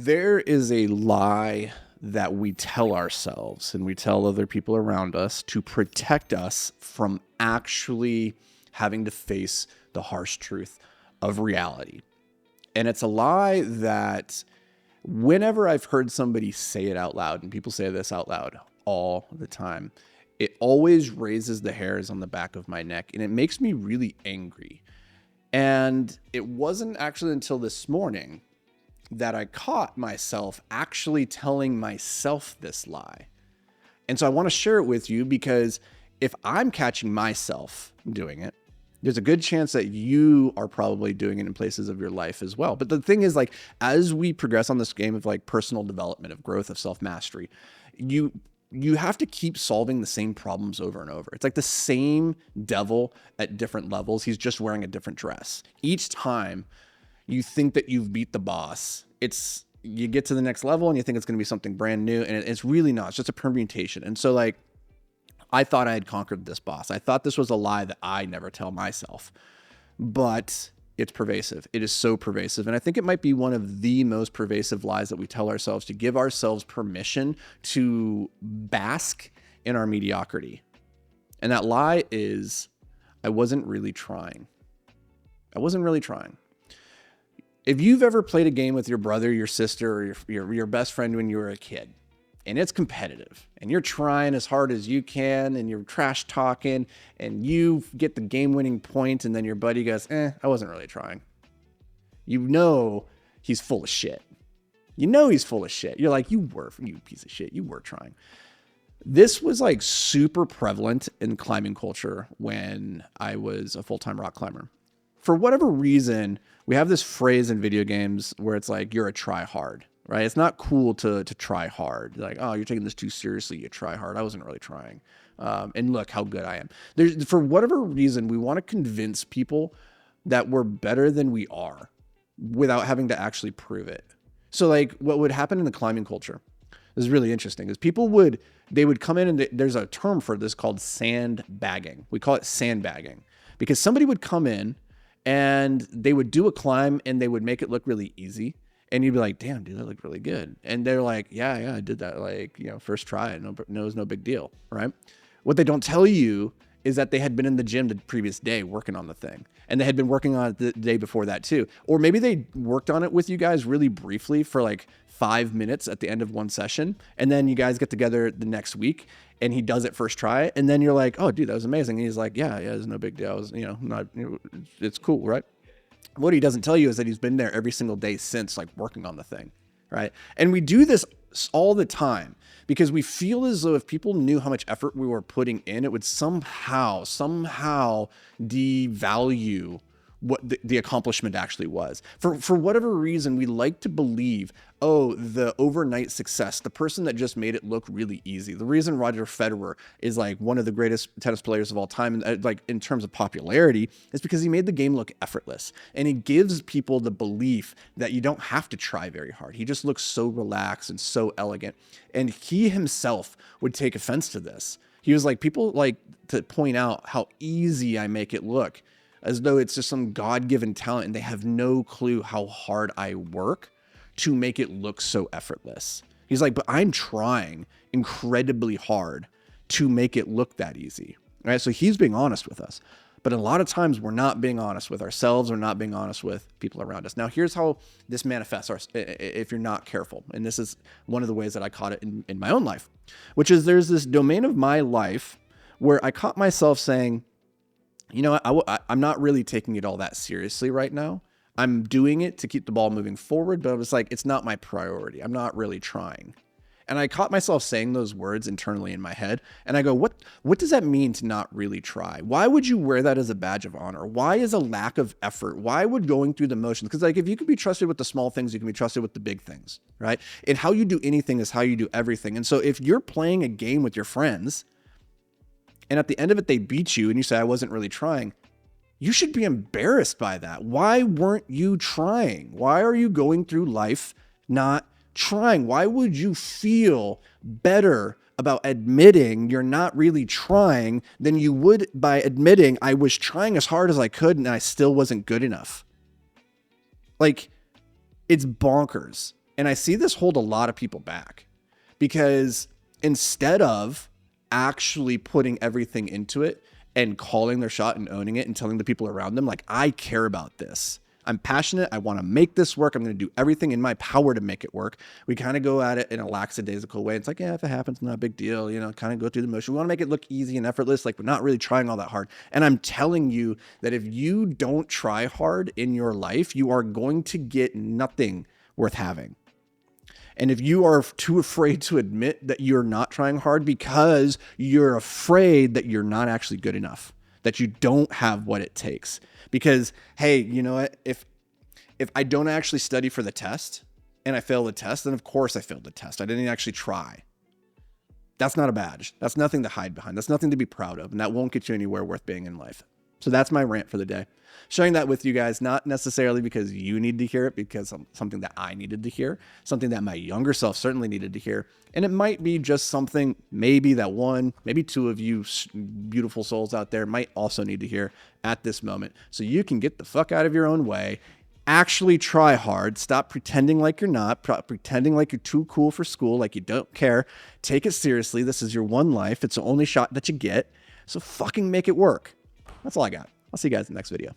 There is a lie that we tell ourselves and we tell other people around us to protect us from actually having to face the harsh truth of reality. And it's a lie that whenever I've heard somebody say it out loud, and people say this out loud all the time, it always raises the hairs on the back of my neck and it makes me really angry. And it wasn't actually until this morning that I caught myself actually telling myself this lie. And so I want to share it with you because if I'm catching myself doing it, there's a good chance that you are probably doing it in places of your life as well. But the thing is, like, as we progress on this game of like personal development, of growth, of self-mastery, you have to keep solving the same problems over and over. It's like the same devil at different levels. He's just wearing a different dress. Each time you think that you've beat the boss, you get to the next level and you think it's going to be something brand new, and it's really not. It's just a permutation. And so like, I thought I had conquered this boss. I thought this was a lie that I never tell myself, but it's pervasive. It is so pervasive. And I think it might be one of the most pervasive lies that we tell ourselves to give ourselves permission to bask in our mediocrity. And that lie is, I wasn't really trying. I wasn't really trying. If you've ever played a game with your brother, your sister, or your best friend when you were a kid, and it's competitive, and you're trying as hard as you can, and you're trash talking, and you get the game-winning point, and then your buddy goes, I wasn't really trying. You know he's full of shit. You know he's full of shit. You're like, you piece of shit, you were trying. This was like super prevalent in climbing culture when I was a full-time rock climber. For whatever reason, we have this phrase in video games where it's like, you're a try hard, right? It's not cool to try hard. Like, oh, you're taking this too seriously. You try hard. I wasn't really trying. And look how good I am. For whatever reason, we want to convince people that we're better than we are without having to actually prove it. So like what would happen in the climbing culture, this is really interesting, is they would come in and there's a term for this called sandbagging. We call it sandbagging because somebody would come in and they would do a climb and they would make it look really easy. And you'd be like, damn, dude, that looked really good. And they're like, yeah, I did that. Like, first try. No, it was no big deal. Right. What they don't tell you is that they had been in the gym the previous day working on the thing. And they had been working on it the day before that too. Or maybe they worked on it with you guys really briefly for like 5 minutes at the end of one session. And then you guys get together the next week and he does it first try. And then you're like, oh, dude, that was amazing. And he's like, yeah, it's no big deal. It's cool, right? What he doesn't tell you is that he's been there every single day since, like, working on the thing, right? And we do this all the time because we feel as though if people knew how much effort we were putting in, it would somehow devalue what the accomplishment actually was. For whatever reason, we like to believe, oh, the overnight success, the person that just made it look really easy. The reason Roger Federer is like one of the greatest tennis players of all time, like in terms of popularity, is because he made the game look effortless. And he gives people the belief that you don't have to try very hard. He just looks so relaxed and so elegant. And he himself would take offense to this. He was like, people like to point out how easy I make it look, as though it's just some God-given talent, and they have no clue how hard I work to make it look so effortless. He's like, but I'm trying incredibly hard to make it look that easy, right? So he's being honest with us. But a lot of times we're not being honest with ourselves or not being honest with people around us. Now, here's how this manifests if you're not careful. And this is one of the ways that I caught it in my own life, which is there's this domain of my life where I caught myself saying, I'm not really taking it all that seriously right now. I'm doing it to keep the ball moving forward, but I was like, it's not my priority. I'm not really trying. And I caught myself saying those words internally in my head. And I go, what does that mean to not really try? Why would you wear that as a badge of honor? Why is a lack of effort? Why would going through the motions? Because like, if you can be trusted with the small things, you can be trusted with the big things, right? And how you do anything is how you do everything. And so if you're playing a game with your friends, and at the end of it, they beat you and you say, I wasn't really trying, you should be embarrassed by that. Why weren't you trying? Why are you going through life not trying? Why would you feel better about admitting you're not really trying than you would by admitting I was trying as hard as I could and I still wasn't good enough? Like, it's bonkers. And I see this hold a lot of people back, because instead of actually putting everything into it and calling their shot and owning it and telling the people around them, like, I care about this. I'm passionate. I want to make this work. I'm going to do everything in my power to make it work. We kind of go at it in a lackadaisical way. It's like, yeah, if it happens, not a big deal, kind of go through the motion. We want to make it look easy and effortless. Like, we're not really trying all that hard. And I'm telling you that if you don't try hard in your life, you are going to get nothing worth having. And if you are too afraid to admit that you're not trying hard because you're afraid that you're not actually good enough, that you don't have what it takes, because, hey, you know what? If I don't actually study for the test and I fail the test, then of course I failed the test. I didn't actually try. That's not a badge. That's nothing to hide behind. That's nothing to be proud of. And that won't get you anywhere worth being in life. So that's my rant for the day. Sharing that with you guys, not necessarily because you need to hear it, because something that I needed to hear, something that my younger self certainly needed to hear. And it might be just something maybe that one, maybe two of you beautiful souls out there might also need to hear at this moment. So you can get the fuck out of your own way. Actually try hard. Stop pretending like you're not, pretending like you're too cool for school, like you don't care. Take it seriously. This is your one life. It's the only shot that you get. So fucking make it work. That's all I got. I'll see you guys in the next video.